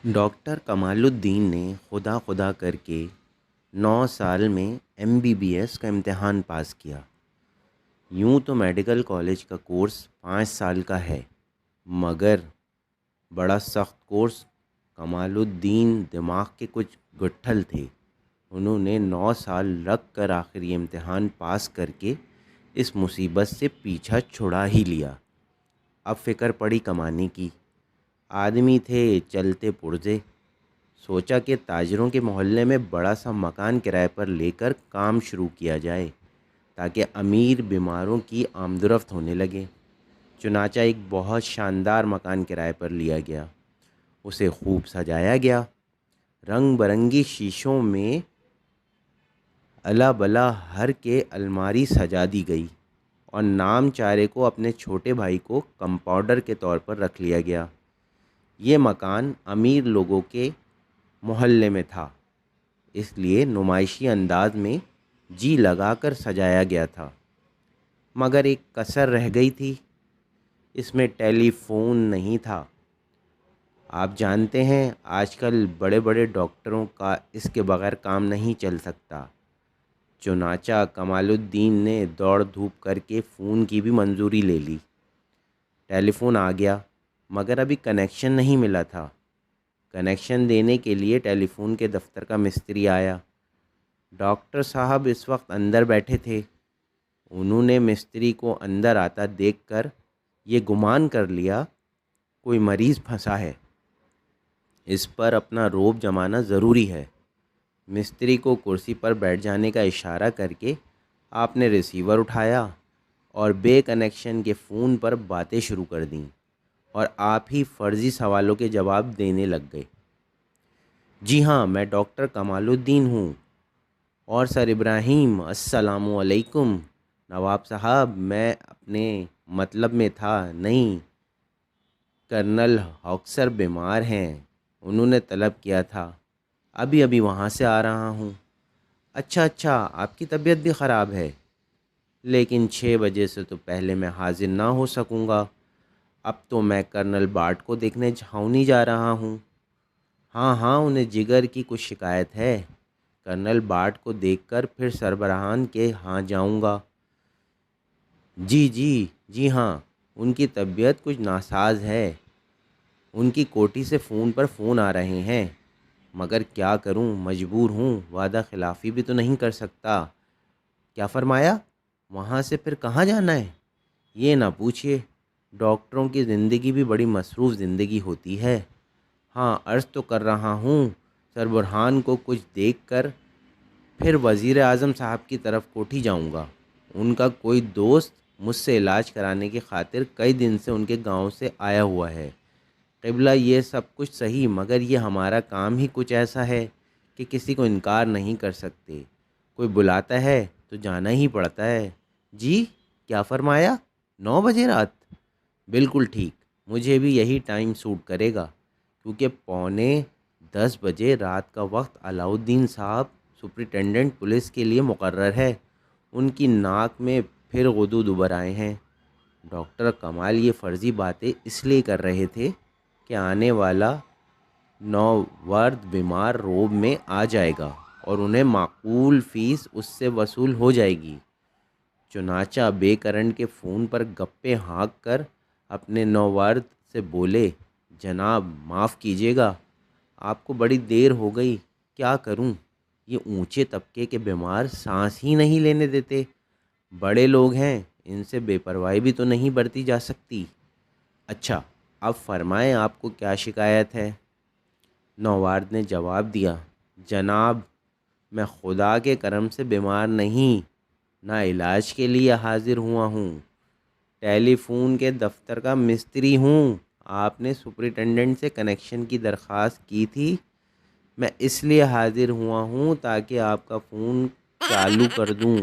Doctor کمال الدین نے خدا خدا کر کے 9 سال میں MBBS کا امتحان پاس کیا۔ یوں تو میڈیکل کالج کا کورس 5 سال کا ہے، مگر بڑا سخت کورس۔ کمال الدین دماغ کے کچھ گٹھل تھے، انہوں نے 9 سال لگ کر آخر یہ امتحان پاس کر کے اس مصیبت سے پیچھا چھڑا ہی لیا۔ اب فکر پڑی کمانے کی۔ آدمی تھے چلتے پرزے، سوچا کہ تاجروں کے محلے میں بڑا سا مکان کرائے پر لے کر کام شروع کیا جائے تاکہ امیر بیماروں کی آمد و رفت ہونے لگے۔ چنانچہ ایک بہت شاندار مکان کرائے پر لیا گیا، اسے خوب سجایا گیا، رنگ برنگی شیشوں میں الا بلا ہر کے الماری سجا دی گئی، اور نام چارے کو اپنے چھوٹے بھائی کو کمپاؤنڈر کے طور پر رکھ لیا گیا۔ یہ مکان امیر لوگوں کے محلے میں تھا، اس لیے نمائشی انداز میں جی لگا کر سجایا گیا تھا، مگر ایک کسر رہ گئی تھی، اس میں ٹیلی فون نہیں تھا۔ آپ جانتے ہیں آج کل بڑے بڑے ڈاکٹروں کا اس کے بغیر کام نہیں چل سکتا۔ چنانچہ کمال الدین نے دوڑ دھوپ کر کے فون کی بھی منظوری لے لی۔ ٹیلی فون آ گیا، مگر ابھی کنیکشن نہیں ملا تھا۔ کنیکشن دینے کے لیے ٹیلی فون کے دفتر کا مستری آیا۔ ڈاکٹر صاحب اس وقت اندر بیٹھے تھے۔ انہوں نے مستری کو اندر آتا دیکھ کر یہ گمان کر لیا کوئی مریض پھنسا ہے، اس پر اپنا روب جمانا ضروری ہے۔ مستری کو کرسی پر بیٹھ جانے کا اشارہ کر کے آپ نے ریسیور اٹھایا اور بے کنیکشن کے فون پر باتیں شروع کر دیں، اور آپ ہی فرضی سوالوں کے جواب دینے لگ گئے۔ جی ہاں، میں ڈاکٹر کمال الدین ہوں، اور سر ابراہیم السلام علیکم۔ نواب صاحب، میں اپنے مطلب میں تھا نہیں، کرنل ہاکسر بیمار ہیں، انہوں نے طلب کیا تھا، ابھی ابھی وہاں سے آ رہا ہوں۔ اچھا اچھا، آپ کی طبیعت بھی خراب ہے؟ لیکن 6 بجے سے تو پہلے میں حاضر نہ ہو سکوں گا، اب تو میں کرنل بارٹ کو دیکھنے چھاؤنی جا رہا ہوں۔ ہاں ہاں، انہیں جگر کی کچھ شکایت ہے، کرنل بارٹ کو دیکھ کر پھر سربراہان کے ہاں جاؤں گا۔ جی ہاں، ان کی طبیعت کچھ ناساز ہے، ان کی کوٹھی سے فون پر فون آ رہے ہیں، مگر کیا کروں، مجبور ہوں، وعدہ خلافی بھی تو نہیں کر سکتا۔ کیا فرمایا؟ وہاں سے پھر کہاں جانا ہے؟ یہ نہ پوچھیے، ڈاکٹروں کی زندگی بھی بڑی مصروف زندگی ہوتی ہے۔ ہاں، عرض تو کر رہا ہوں، سربراہان کو کچھ دیکھ کر پھر وزیر اعظم صاحب کی طرف کوٹھی جاؤں گا۔ ان کا کوئی دوست مجھ سے علاج کرانے کی خاطر کئی دن سے ان کے گاؤں سے آیا ہوا ہے۔ قبلہ یہ سب کچھ صحیح، مگر یہ ہمارا کام ہی کچھ ایسا ہے کہ کسی کو انکار نہیں کر سکتے، کوئی بلاتا ہے تو جانا ہی پڑتا ہے۔ جی، کیا فرمایا؟ 9 بجے رات؟ بالکل ٹھیک، مجھے بھی یہی ٹائم سوٹ کرے گا، کیونکہ 9:45 رات کا وقت علاء الدین صاحب سپرنٹنڈنٹ پولیس کے لیے مقرر ہے۔ ان کی ناک میں پھر غدود ابھر آئے ہیں۔ ڈاکٹر کمال یہ فرضی باتیں اس لیے کر رہے تھے کہ آنے والا نوورد بیمار روب میں آ جائے گا اور انہیں معقول فیس اس سے وصول ہو جائے گی۔ چنانچہ بے کرنٹ کے فون پر گپے ہانک کر اپنے نوورد سے بولے، جناب معاف کیجیے گا، آپ کو بڑی دیر ہو گئی، کیا کروں، یہ اونچے طبقے کے بیمار سانس ہی نہیں لینے دیتے، بڑے لوگ ہیں، ان سے بے پرواہی بھی تو نہیں برتی جا سکتی۔ اچھا، اب فرمائیں آپ کو کیا شکایت ہے؟ نوورد نے جواب دیا، جناب میں خدا کے کرم سے بیمار نہیں، نہ علاج کے لیے حاضر ہوا ہوں، ٹیلی فون کے دفتر کا مستری ہوں۔ آپ نے سپرنٹنڈنٹ سے کنیکشن کی درخواست کی تھی، میں اس لیے حاضر ہوا ہوں تاکہ آپ کا فون چالو کر دوں۔